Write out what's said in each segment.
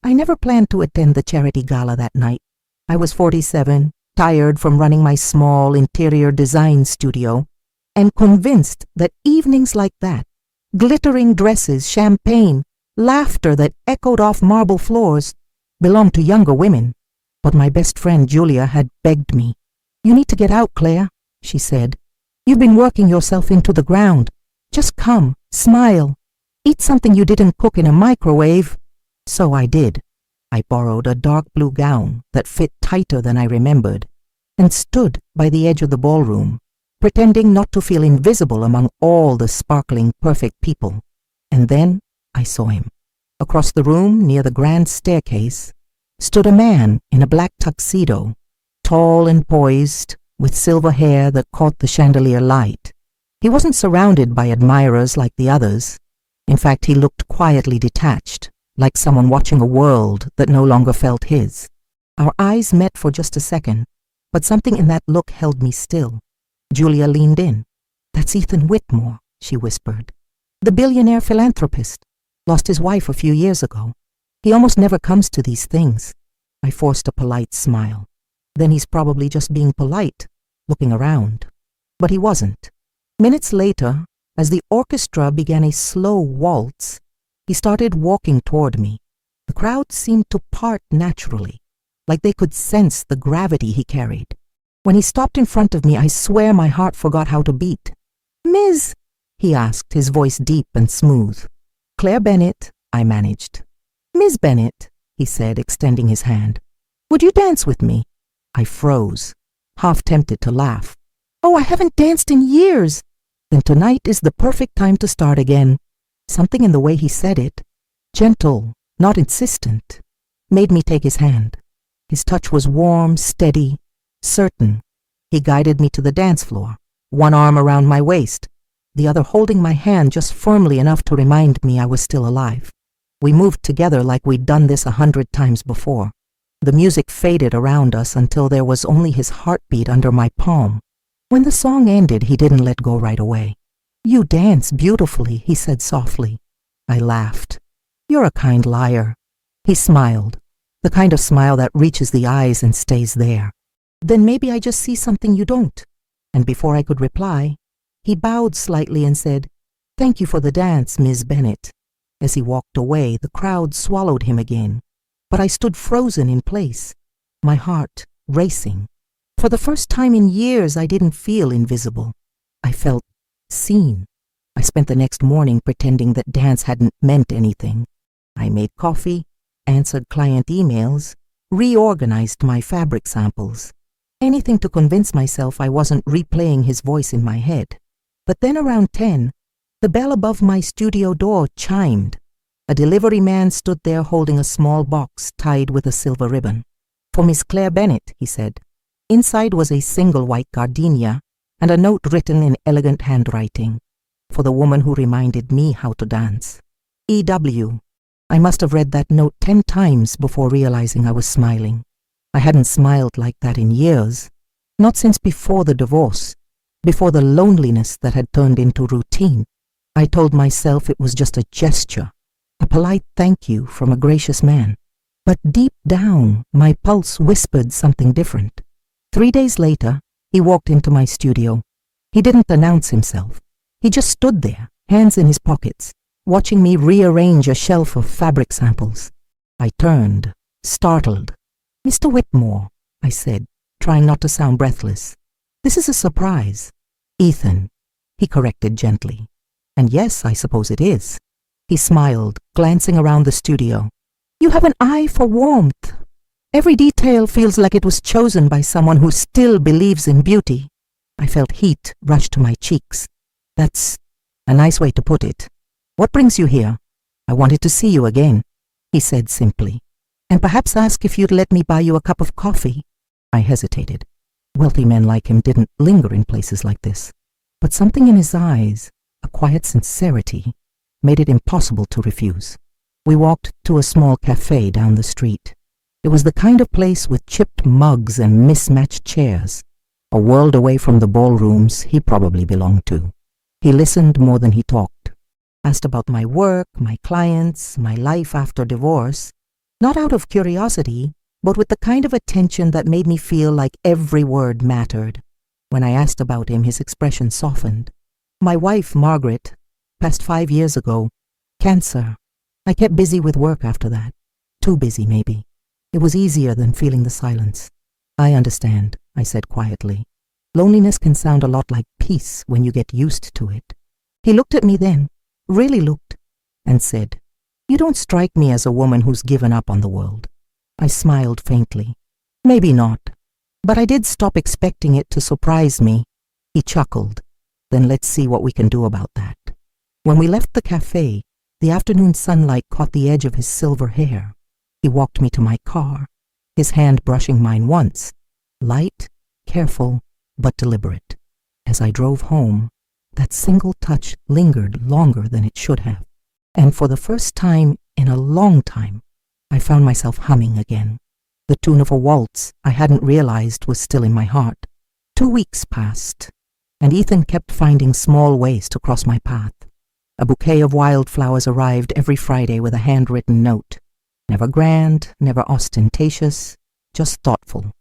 I never planned to attend the charity gala that night. I was 47, tired from running my small interior design studio, and convinced that evenings like that, glittering dresses, champagne, laughter that echoed off marble floors, belonged to younger women. But my best friend Julia had begged me. "You need to get out, Claire," she said. "You've been working yourself into the ground. Just come, smile, eat something you didn't cook in a microwave." So I did. I borrowed a dark blue gown that fit tighter than I remembered and stood by the edge of the ballroom, pretending not to feel invisible among all the sparkling, perfect people. And then I saw him. Across the room, near the grand staircase, stood a man in a black tuxedo, tall and poised, with silver hair that caught the chandelier light. He wasn't surrounded by admirers like the others. In fact, he looked quietly detached, like someone watching a world that no longer felt his. Our eyes met for just a second, but something in that look held me still. Julia leaned in. "That's Ethan Whitmore," she whispered. "The billionaire philanthropist. Lost his wife a few years ago. He almost never comes to these things." I forced a polite smile. Then he's probably just being polite, looking around. But he wasn't. Minutes later, as the orchestra began a slow waltz, he started walking toward me. The crowd seemed to part naturally, like they could sense the gravity he carried. When he stopped in front of me, I swear my heart forgot how to beat. "Ms.?" he asked, his voice deep and smooth. "Claire Bennett," I managed. "Miss Bennett," he said, extending his hand. "Would you dance with me?" I froze, half tempted to laugh. "Oh, I haven't danced in years." "Then tonight is the perfect time to start again." Something in the way he said it, gentle, not insistent, made me take his hand. His touch was warm, steady, certain. He guided me to the dance floor, one arm around my waist, the other holding my hand just firmly enough to remind me I was still alive. We moved together like we'd done this 100 times before. The music faded around us until there was only his heartbeat under my palm. When the song ended, he didn't let go right away. "You dance beautifully," he said softly. I laughed. "You're a kind liar." He smiled, the kind of smile that reaches the eyes and stays there. "Then maybe I just see something you don't." And before I could reply, he bowed slightly and said, "Thank you for the dance, Miss Bennett." As he walked away, the crowd swallowed him again, but I stood frozen in place, my heart racing. For the first time in years, I didn't feel invisible. I felt seen. I spent the next morning pretending that dance hadn't meant anything. I made coffee, answered client emails, reorganized my fabric samples. Anything to convince myself I wasn't replaying his voice in my head. But then around 10, the bell above my studio door chimed. A delivery man stood there holding a small box tied with a silver ribbon. "For Miss Claire Bennett," he said. Inside was a single white gardenia and a note written in elegant handwriting. "For the woman who reminded me how to dance. E.W." I must have read that note 10 times before realizing I was smiling. I hadn't smiled like that in years, not since before the divorce, before the loneliness that had turned into routine. I told myself it was just a gesture, a polite thank you from a gracious man. But deep down, my pulse whispered something different. 3 days later, he walked into my studio. He didn't announce himself. He just stood there, hands in his pockets, watching me rearrange a shelf of fabric samples. I turned, startled. "Mr. Whitmore," I said, trying not to sound breathless. "This is a surprise." "Ethan," he corrected gently. "And yes, I suppose it is." He smiled, glancing around the studio. "You have an eye for warmth. Every detail feels like it was chosen by someone who still believes in beauty." I felt heat rush to my cheeks. "That's a nice way to put it. What brings you here?" "I wanted to see you again," he said simply, "and perhaps ask if you'd let me buy you a cup of coffee." I hesitated. Wealthy men like him didn't linger in places like this. But something in his eyes, a quiet sincerity, made it impossible to refuse. We walked to a small cafe down the street. It was the kind of place with chipped mugs and mismatched chairs, a world away from the ballrooms he probably belonged to. He listened more than he talked, asked about my work, my clients, my life after divorce, Not out of curiosity, but with the kind of attention that made me feel like every word mattered. When I asked about him, his expression softened. My wife, Margaret, passed 5 years ago. Cancer. I kept busy with work after that. Too busy, maybe. It was easier than feeling the silence. I understand, I said quietly. Loneliness can sound a lot like peace when you get used to it. He looked at me then, really looked, and said, "You don't strike me as a woman who's given up on the world." I smiled faintly. Maybe not, but I did stop expecting it to surprise me. He chuckled. Then let's see what we can do about that. When we left the cafe, the afternoon sunlight caught the edge of his silver hair. He walked me to my car, his hand brushing mine once, light, careful, but deliberate. As I drove home, that single touch lingered longer than it should have. And for the first time in a long time, I found myself humming again. The tune of a waltz I hadn't realized was still in my heart. 2 weeks passed, and Ethan kept finding small ways to cross my path. A bouquet of wildflowers arrived every Friday with a handwritten note. Never grand, never ostentatious, just thoughtful.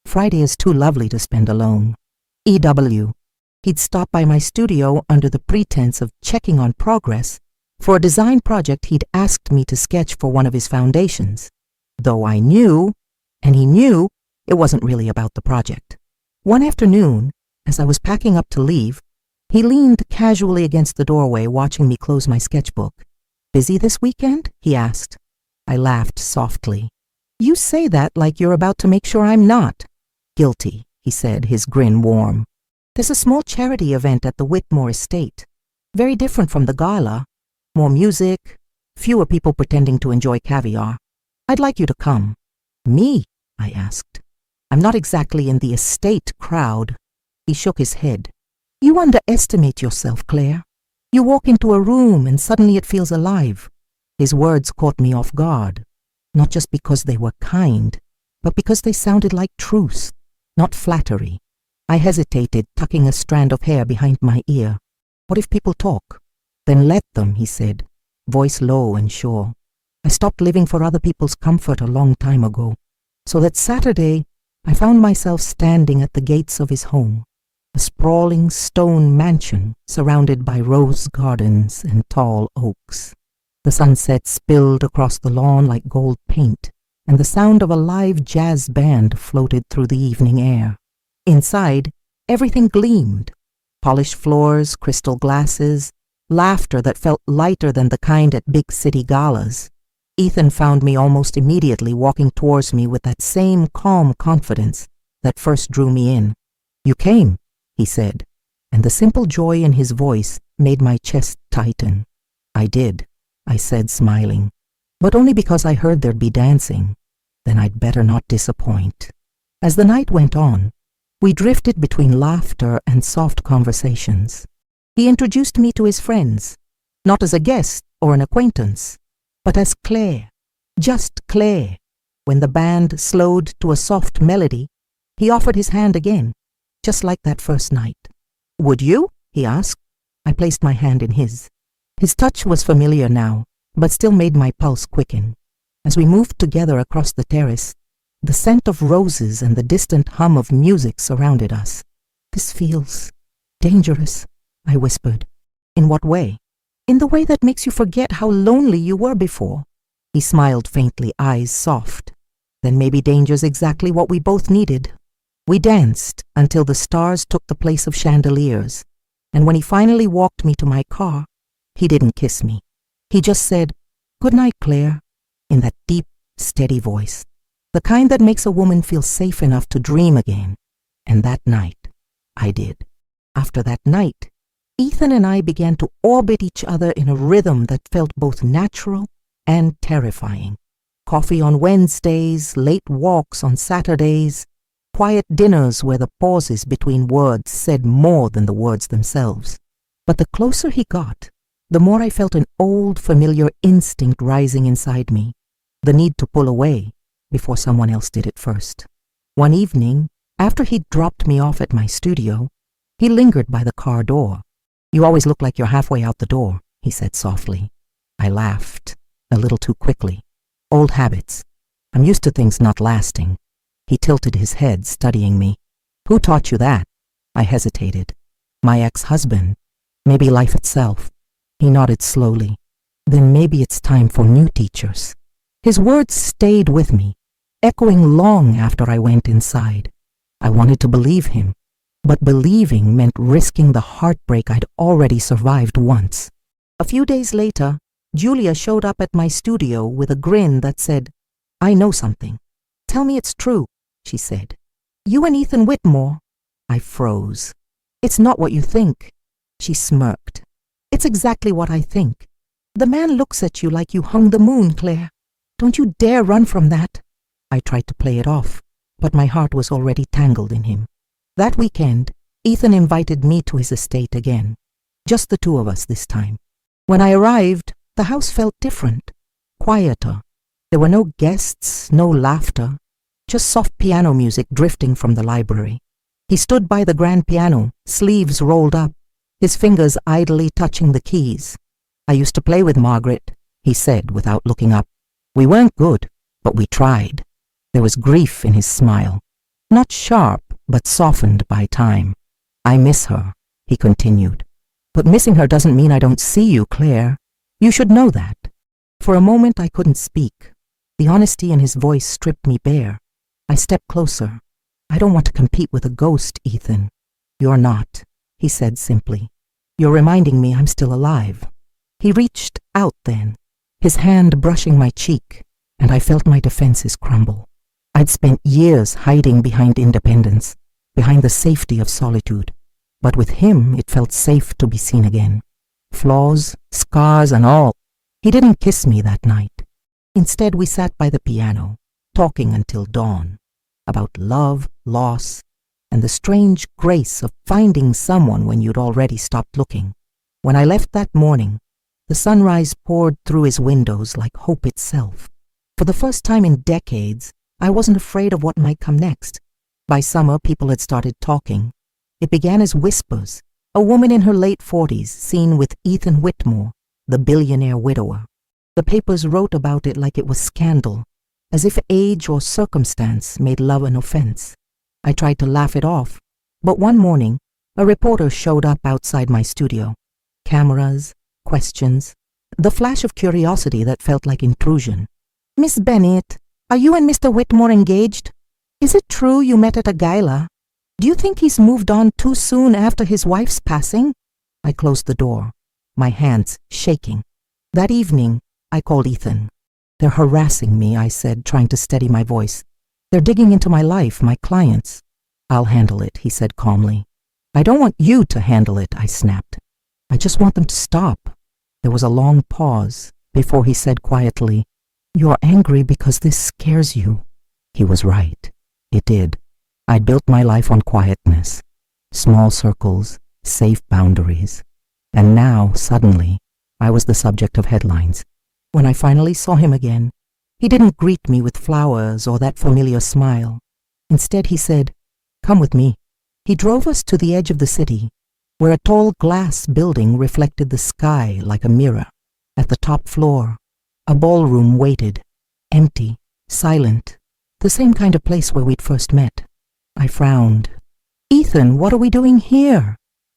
Friday is too lovely to spend alone. E.W. He'd stop by my studio under the pretense of checking on progress for a design project he'd asked me to sketch for one of his foundations, though I knew, and he knew, it wasn't really about the project. One afternoon, as I was packing up to leave, he leaned casually against the doorway watching me close my sketchbook. "Busy this weekend?" he asked. I laughed softly. "You say that like you're about to make sure I'm not." "Guilty," he said, his grin warm. "There's a small charity event at the Whitmore estate. Very different from the gala. More music, fewer people pretending to enjoy caviar. I'd like you to come." "Me?" I asked. "I'm not exactly in the estate crowd." He shook his head. "You underestimate yourself, Claire. You walk into a room and suddenly it feels alive." His words caught me off guard, not just because they were kind, but because they sounded like truth, not flattery. I hesitated, tucking a strand of hair behind my ear. "What if people talk?" "Then let them," he said, voice low and sure. I stopped living for other people's comfort a long time ago, so that Saturday I found myself standing at the gates of his home, a sprawling stone mansion surrounded by rose gardens and tall oaks. The sunset spilled across the lawn like gold paint, and the sound of a live jazz band floated through the evening air. Inside, everything gleamed. Polished floors, crystal glasses, laughter that felt lighter than the kind at big city galas. Ethan found me almost immediately walking towards me with that same calm confidence that first drew me in. "You came," he said, and the simple joy in his voice made my chest tighten. "I did," I said, smiling, "but only because I heard there'd be dancing. Then I'd better not disappoint." As the night went on, we drifted between laughter and soft conversations. He introduced me to his friends, not as a guest or an acquaintance, but as Claire, just Claire. When the band slowed to a soft melody, he offered his hand again, just like that first night. "Would you?" he asked. I placed my hand in his. His touch was familiar now, but still made my pulse quicken. As we moved together across the terrace, the scent of roses and the distant hum of music surrounded us. "This feels dangerous," I whispered. "In what way?" "In the way that makes you forget how lonely you were before." He smiled faintly, eyes soft. "Then maybe danger's exactly what we both needed." We danced until the stars took the place of chandeliers, and when he finally walked me to my car, he didn't kiss me. He just said, "Good night, Claire," in that deep, steady voice, the kind that makes a woman feel safe enough to dream again. And that night, I did. After that night, Ethan and I began to orbit each other in a rhythm that felt both natural and terrifying. Coffee on Wednesdays, late walks on Saturdays, quiet dinners where the pauses between words said more than the words themselves. But the closer he got, the more I felt an old, familiar instinct rising inside me, the need to pull away before someone else did it first. One evening, after he'd dropped me off at my studio, he lingered by the car door. "You always look like you're halfway out the door," he said softly. I laughed, a little too quickly. "Old habits. I'm used to things not lasting. He tilted his head, studying me. Who taught you that? I hesitated. My ex-husband. Maybe life itself. He nodded slowly. Then maybe it's time for new teachers. His words stayed with me, echoing long after I went inside. I wanted to believe him, but believing meant risking the heartbreak I'd already survived once. A few days later, Julia showed up at my studio with a grin that said, I know something. Tell me it's true, she said. You and Ethan Whitmore. I froze. It's not what you think. She smirked. It's exactly what I think. The man looks at you like you hung the moon, Claire. Don't you dare run from that. I tried to play it off, but my heart was already tangled in him. That weekend, Ethan invited me to his estate again. Just the two of us this time. When I arrived, the house felt different, quieter. There were no guests, no laughter, just soft piano music drifting from the library. He stood by the grand piano, sleeves rolled up, his fingers idly touching the keys. I used to play with Margaret, he said without looking up. We weren't good, but we tried. There was grief in his smile, not sharp, but softened by time. I miss her, he continued. But missing her doesn't mean I don't see you, Claire. You should know that. For a moment I couldn't speak. The honesty in his voice stripped me bare. I stepped closer. I don't want to compete with a ghost, Ethan. You're not, he said simply. You're reminding me I'm still alive. He reached out then, his hand brushing my cheek, and I felt my defenses crumble. I'd spent years hiding behind independence, behind the safety of solitude. But with him, it felt safe to be seen again. Flaws, scars, and all. He didn't kiss me that night. Instead, we sat by the piano, talking until dawn, about love, loss, and the strange grace of finding someone when you'd already stopped looking. When I left that morning, the sunrise poured through his windows like hope itself. For the first time in decades, I wasn't afraid of what might come next. By summer, people had started talking. It began as whispers, a woman in her late 40s seen with Ethan Whitmore, the billionaire widower. The papers wrote about it like it was scandal, as if age or circumstance made love an offense. I tried to laugh it off, but one morning, a reporter showed up outside my studio. Cameras, questions, the flash of curiosity that felt like intrusion. Miss Bennett, are you and Mr. Whitmore engaged? Is it true you met at a gala? Do you think he's moved on too soon after his wife's passing? I closed the door, my hands shaking. That evening, I called Ethan. They're harassing me, I said, trying to steady my voice. They're digging into my life, my clients. I'll handle it, he said calmly. I don't want you to handle it, I snapped. I just want them to stop. There was a long pause before he said quietly, You're angry because this scares you. He was right. It did. I'd built my life on quietness, small circles, safe boundaries. And now, suddenly, I was the subject of headlines. When I finally saw him again, he didn't greet me with flowers or that familiar smile. Instead, he said, Come with me. He drove us to the edge of the city, where a tall glass building reflected the sky like a mirror. At the top floor, a ballroom waited, empty, silent, the same kind of place where we'd first met. I frowned. Ethan, what are we doing here?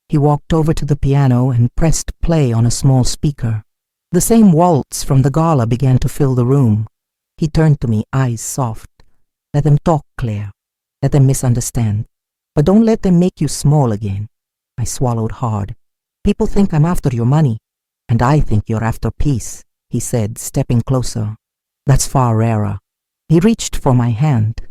He walked over to the piano and pressed play on a small speaker. The same waltz from the gala began to fill the room. He turned to me, eyes soft. Let them talk, Claire. Let them misunderstand. But don't let them make you small again. I swallowed hard. People think I'm after your money, and I think you're after peace, he said, stepping closer. That's far rarer. He reached for my hand,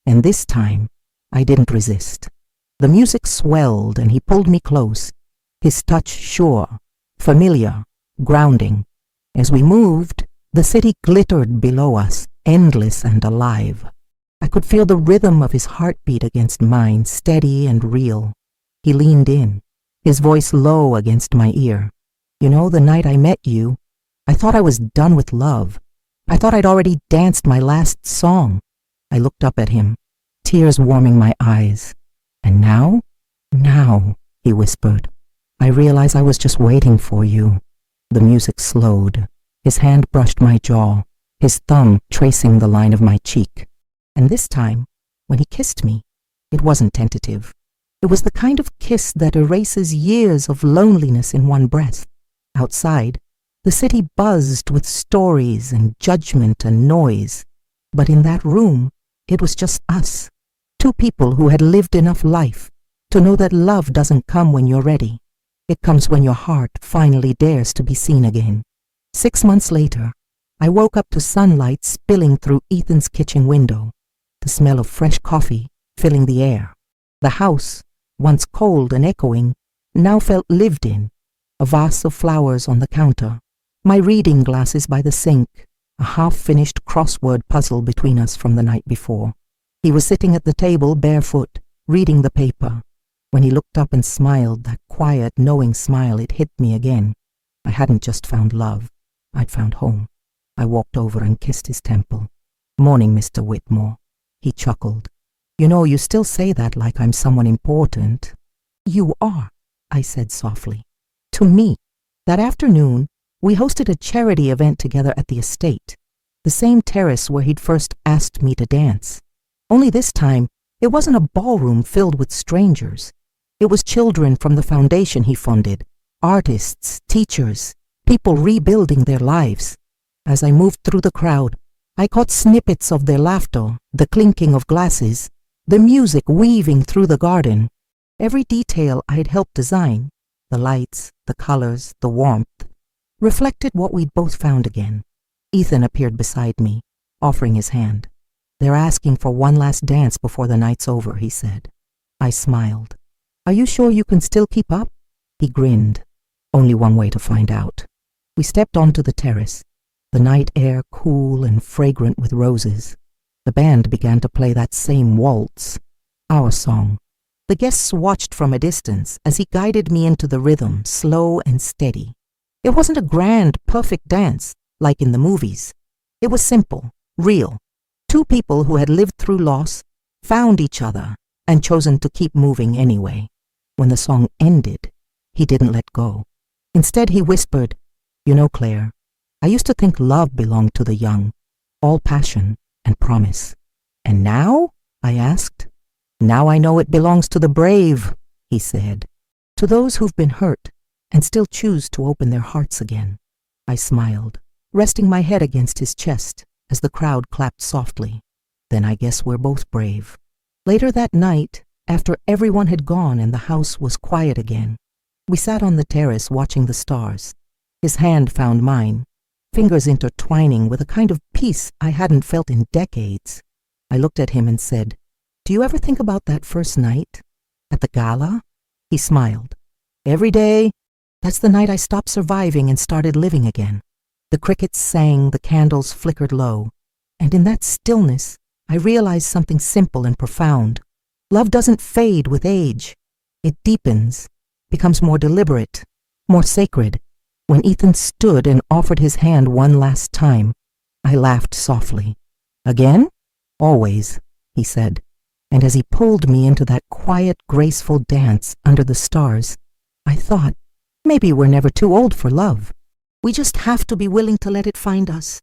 and this time, I didn't resist. The music swelled and he pulled me close, his touch sure, familiar, grounding. As we moved, the city glittered below us, endless and alive. I could feel the rhythm of his heartbeat against mine, steady and real. He leaned in, his voice low against my ear. You know, the night I met you, I thought I was done with love. I thought I'd already danced my last song. I looked up at him, tears warming my eyes. And now? Now, he whispered. I realize I was just waiting for you. The music slowed. His hand brushed my jaw. his thumb tracing the line of my cheek. And this time, when he kissed me, it wasn't tentative. It was the kind of kiss that erases years of loneliness in one breath. Outside, the city buzzed with stories and judgment and noise. But in that room, it was just us. Two people who had lived enough life to know that love doesn't come when you're ready. It comes when your heart finally dares to be seen again. 6 months later, I woke up to sunlight spilling through Ethan's kitchen window, the smell of fresh coffee filling the air. The house, once cold and echoing, now felt lived in. A vase of flowers on the counter, my reading glasses by the sink, a half-finished crossword puzzle between us from the night before. He was sitting at the table barefoot, reading the paper. When he looked up and smiled, that quiet, knowing smile, it hit me again. I hadn't just found love, I'd found home. I walked over and kissed his temple. "Morning, Mr. Whitmore." He chuckled. "You know, you still say that like I'm someone important." "You are," I said softly. "To me." That afternoon, we hosted a charity event together at the estate, the same terrace where he'd first asked me to dance. Only this time, it wasn't a ballroom filled with strangers. It was children from the foundation he funded, artists, teachers, people rebuilding their lives. As I moved through the crowd, I caught snippets of their laughter, the clinking of glasses, the music weaving through the garden. Every detail I had helped design, the lights, the colors, the warmth, reflected what we'd both found again. Ethan appeared beside me, offering his hand. "They're asking for one last dance before the night's over," he said. I smiled. "Are you sure you can still keep up?" He grinned. "Only one way to find out." We stepped onto the terrace, the night air cool and fragrant with roses. The band began to play that same waltz, our song. The guests watched from a distance as he guided me into the rhythm, slow and steady. It wasn't a grand, perfect dance, like in the movies. It was simple, real. Two people who had lived through loss, found each other, and chosen to keep moving anyway. When the song ended, he didn't let go. Instead, he whispered, "You know, Claire, I used to think love belonged to the young, all passion and promise. And now?" I asked. "Now I know it belongs to the brave," he said. "To those who've been hurt and still choose to open their hearts again." I smiled, resting my head against his chest as the crowd clapped softly. "Then I guess we're both brave." Later that night, after everyone had gone and the house was quiet again, we sat on the terrace watching the stars. His hand found mine, fingers intertwining with a kind of peace I hadn't felt in decades. I looked at him and said, "Do you ever think about that first night? At the gala?" He smiled. "Every day. That's the night I stopped surviving and started living again." The crickets sang, the candles flickered low, and in that stillness, I realized something simple and profound. Love doesn't fade with age. It deepens, becomes more deliberate, more sacred. When Ethan stood and offered his hand one last time, I laughed softly. "Again?" "Always," he said. And as he pulled me into that quiet, graceful dance under the stars, I thought, maybe we're never too old for love. We just have to be willing to let it find us.